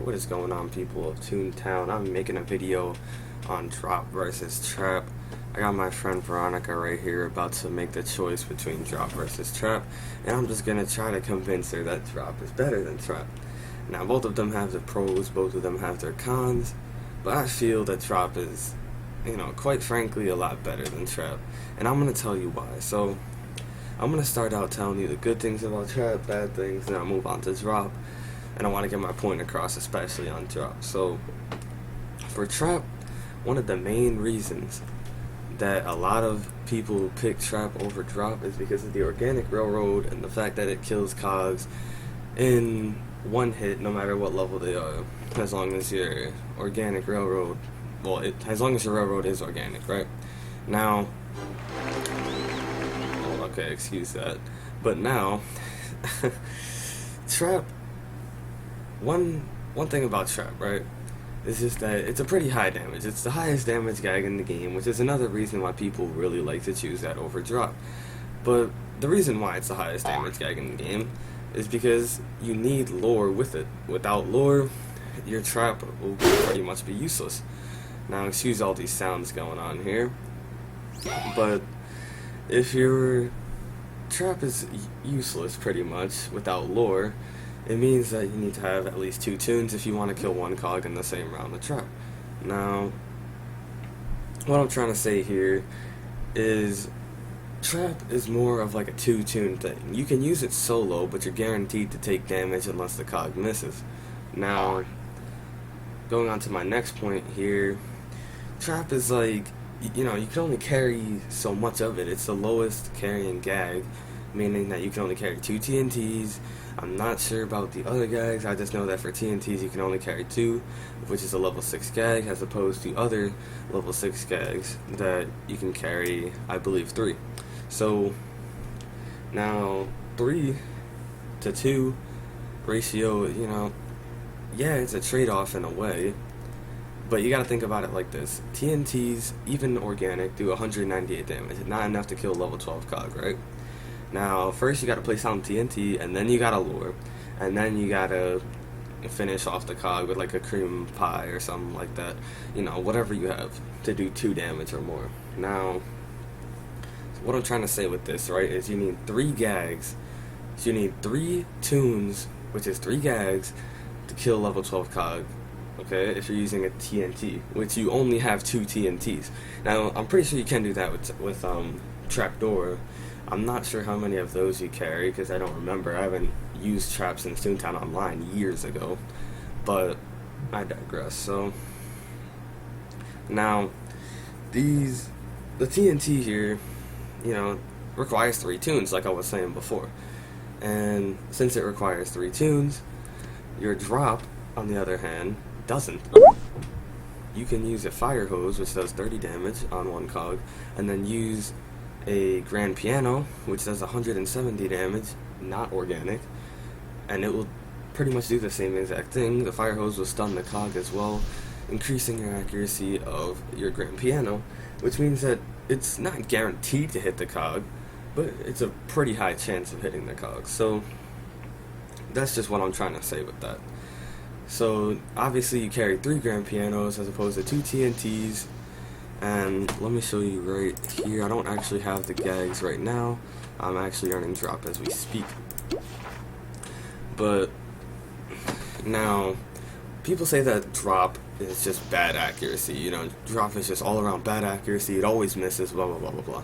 What is going on, people of Toontown? I'm making a video on drop versus trap. I got my friend Veronica right here about to make the choice between drop versus trap, and I'm just gonna try to convince her that drop is better than trap. Now, both of them have their pros, both of them have their cons, but I feel that drop is, quite frankly, a lot better than trap, and I'm gonna tell you why. So, I'm gonna start out telling you the good things about trap, bad things, and then I'll move on to drop. And I want to get my point across, especially on drop. So, for trap, one of the main reasons that a lot of people pick trap over drop is because of the organic railroad and the fact that it kills cogs in one hit, no matter what level they are, as long as your organic railroad, as long as your railroad is organic, right? Now, okay, excuse that, but now, trap. One thing about trap, right, is just that it's a pretty high damage. It's the highest damage gag in the game, which is another reason why people really like to choose that over drop. But the reason why it's the highest damage gag in the game is because you need lore with it. Without lore, your trap will pretty much be useless. Now, excuse all these sounds going on here, but if your trap is useless pretty much without lore, it means that you need to have at least 2 tunes if you want to kill one cog in the same round of trap. Now, what I'm trying to say here is trap is more of like a 2-tune thing. You can use it solo, but you're guaranteed to take damage unless the cog misses. Now, going on to my next point here, trap is like, you can only carry so much of it. It's the lowest carrying gag, meaning that you can only carry 2 TNTs. I'm not sure about the other gags, I just know that for TNTs you can only carry 2, which is a level 6 gag, as opposed to other level 6 gags that you can carry, I believe, 3. So, now, 3 to 2 ratio, yeah, it's a trade-off in a way, but you gotta think about it like this. TNTs, even organic, do 198 damage, not enough to kill level 12 cog, right? Now, first you gotta place down TNT, and then you gotta lure, and then you gotta finish off the cog with like a cream pie or something like that. Whatever you have to do 2 damage or more. Now, what I'm trying to say with this, right, is you need 3 gags. So you need 3 tunes, which is 3 gags, to kill level 12 cog. Okay, if you're using a TNT, which you only have 2 TNTs. Now, I'm pretty sure you can do that with Trapdoor. I'm not sure how many of those you carry, because I don't remember. I haven't used trap since Toontown Online years ago, but I digress. So, now, the TNT here, requires 3 tunes, like I was saying before. And since it requires 3 tunes, your drop, on the other hand, doesn't. You can use a fire hose, which does 30 damage on 1 cog, and then use a grand piano, which does 170 damage, not organic, and it will pretty much do the same exact thing. The fire hose will stun the cog as well, increasing your accuracy of your grand piano, which means that it's not guaranteed to hit the cog, but it's a pretty high chance of hitting the cog. So that's just what I'm trying to say with that. So obviously you carry 3 grand pianos as opposed to 2 TNTs. And let me show you right here. I don't actually have the gags right now. I'm actually earning drop as we speak. But now, people say that drop is just bad accuracy. Drop is just all around bad accuracy. It always misses, blah, blah, blah, blah, blah.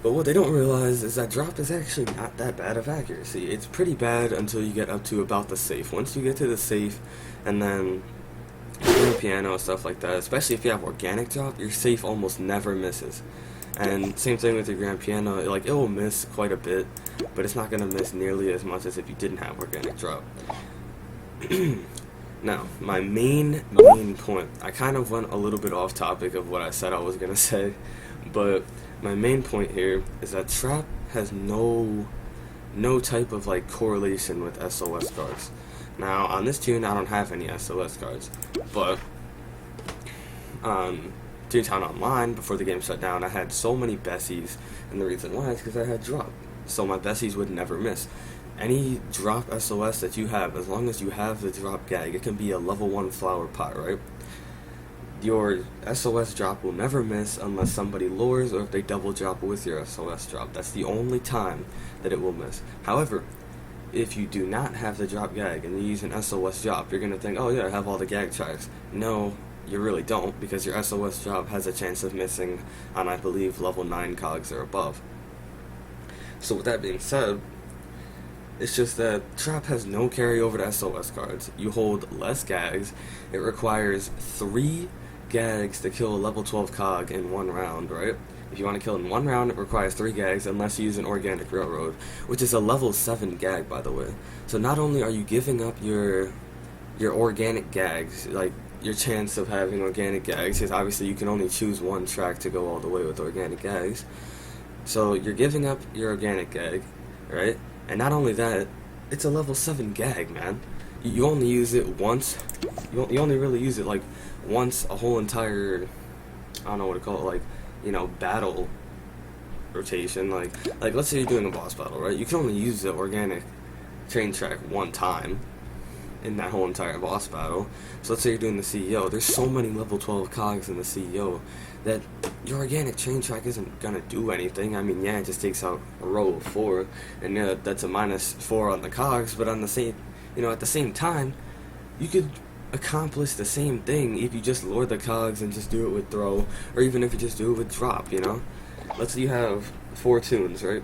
But what they don't realize is that drop is actually not that bad of accuracy. It's pretty bad until you get up to about the safe. Once you get to the safe, and then grand piano, stuff like that, especially if you have organic drop, your safe almost never misses. And same thing with your grand piano, it will miss quite a bit, but it's not going to miss nearly as much as if you didn't have organic drop. Now, my main point, I kind of went a little bit off topic of what I said I was going to say, but my main point here is that trap has no type of correlation with SOS cards. Now, on this tune, I don't have any SOS cards, but on Toontown Online, before the game shut down, I had so many Bessies, and the reason why is because I had drop, so my Bessies would never miss. any drop SOS that you have, as long as you have the drop gag, it can be a level 1 flower pot, right? Your SOS drop will never miss unless somebody lures or if they double drop with your SOS drop. That's the only time that it will miss. However, if you do not have the drop gag and you use an SOS drop, you're going to think, oh yeah, I have all the gag tracks. No, you really don't, because your SOS drop has a chance of missing on, I believe, level 9 cogs or above. So with that being said, it's just that Trap has no carryover to SOS cards. You hold less gags. It requires 3 gags to kill a level 12 cog in 1 round, right? If you want to kill it in 1 round, it requires 3 gags unless you use an Organic Railroad, which is a level 7 gag, by the way. So not only are you giving up your organic gags, like your chance of having organic gags, because obviously you can only choose 1 track to go all the way with organic gags. So you're giving up your organic gag, right? And not only that, it's a level 7 gag, man. You only use it once. You only really use it like once a whole entire, I don't know what to call it, like, you know, battle rotation. Like let's say you're doing a boss battle, right? You can only use the organic train track 1 time in that whole entire boss battle. So let's say you're doing the CEO. There's so many level 12 cogs in the CEO that your organic train track isn't gonna do anything. I mean, yeah, it just takes out a row of 4, and yeah, that's a -4 on the cogs. But on the same, you know, at the same time, you could accomplish the same thing if you just lure the cogs and just do it with throw, or even if you just do it with drop. You know, let's say you have 4 tunes, right?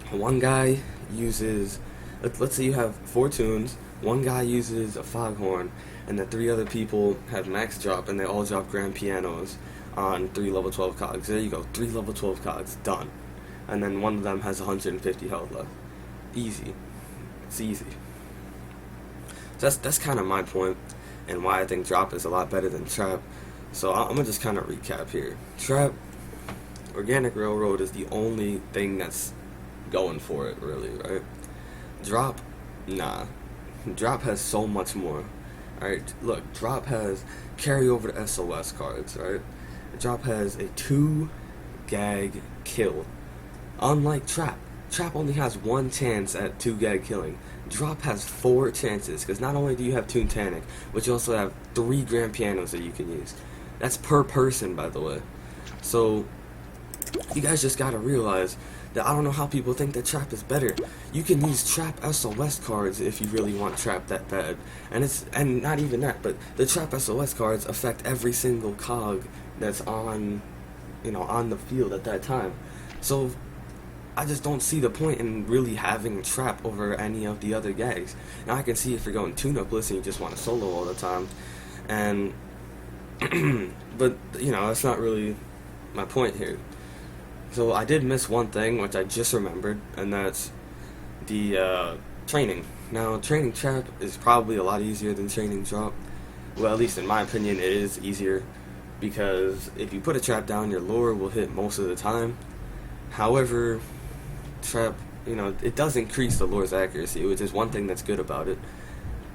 One guy uses, let's say you have 4 tunes. One guy uses a foghorn, and the 3 other people have max drop, and they all drop grand pianos on 3 level 12 cogs. There you go, 3 level 12 cogs, done. And then one of them has 150 health left. Easy. It's easy. So that's kind of my point, and why I think drop is a lot better than trap. So I'm gonna just kind of recap here. Trap, Organic Railroad is the only thing that's going for it, really, right? Drop, nah. Drop has so much more. Alright, look, Drop has carryover to SOS cards, right? Drop has a 2 gag kill. Unlike Trap. Trap only has 1 chance at 2 gag killing. Drop has 4 chances, because not only do you have Toontown, but you also have 3 grand pianos that you can use. That's per person, by the way. So, you guys just gotta realize that I don't know how people think that Trap is better. You can use Trap SOS cards if you really want Trap that bad. And not even that, but the Trap SOS cards affect every single cog that's on, you know, on the field at that time. So I just don't see the point in really having Trap over any of the other gags. Now I can see if you're going tune-up-less and you just want to solo all the time, and but you know, that's not really my point here. So I did miss one thing, which I just remembered, and that's the training. Now, training Trap is probably a lot easier than training Drop. Well, at least in my opinion, it is easier, because if you put a trap down, your lure will hit most of the time. However, Trap, you know, it does increase the lure's accuracy, which is one thing that's good about it.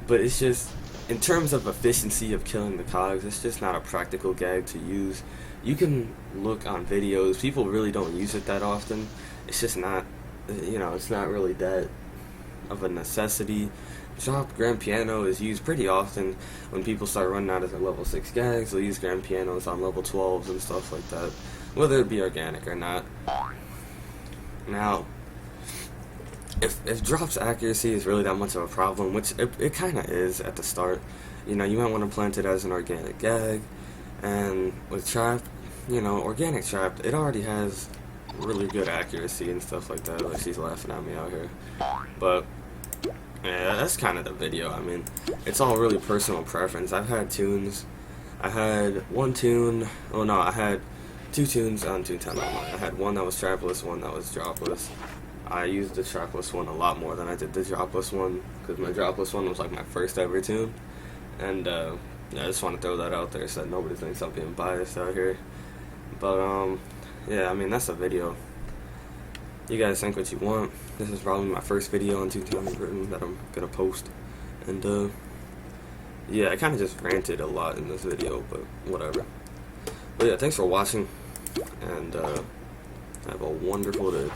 But it's just, in terms of efficiency of killing the cogs, it's just not a practical gag to use. You can look on videos, people really don't use it that often. It's just not, you know, it's not really that of a necessity. Drop grand piano is used pretty often when people start running out of their level 6 gags. They'll use grand pianos on level 12s and stuff like that, whether it be organic or not. Now, if Drop's accuracy is really that much of a problem, which it kind of is at the start, you know, you might want to plant it as an organic gag. And with Trap, you know, organic Trap, it already has really good accuracy and stuff like that. Like, she's laughing at me out here. But yeah, that's kind of the video. I mean, it's all really personal preference. I've had tunes. I had 1 tune. Oh no, I had 2 tunes on Toontown Rewritten. I had one that was trapless, one that was dropless. I used the trapless one a lot more than I did the dropless one, because my dropless one was like my first ever tune. And yeah, I just want to throw that out there so that nobody thinks I'm being biased out here. But yeah, I mean, that's a video. You guys think what you want. This is probably my first video on Toontown Rewritten that I'm gonna post. And yeah, I kind of just ranted a lot in this video, but whatever. But yeah, thanks for watching, and have a wonderful day.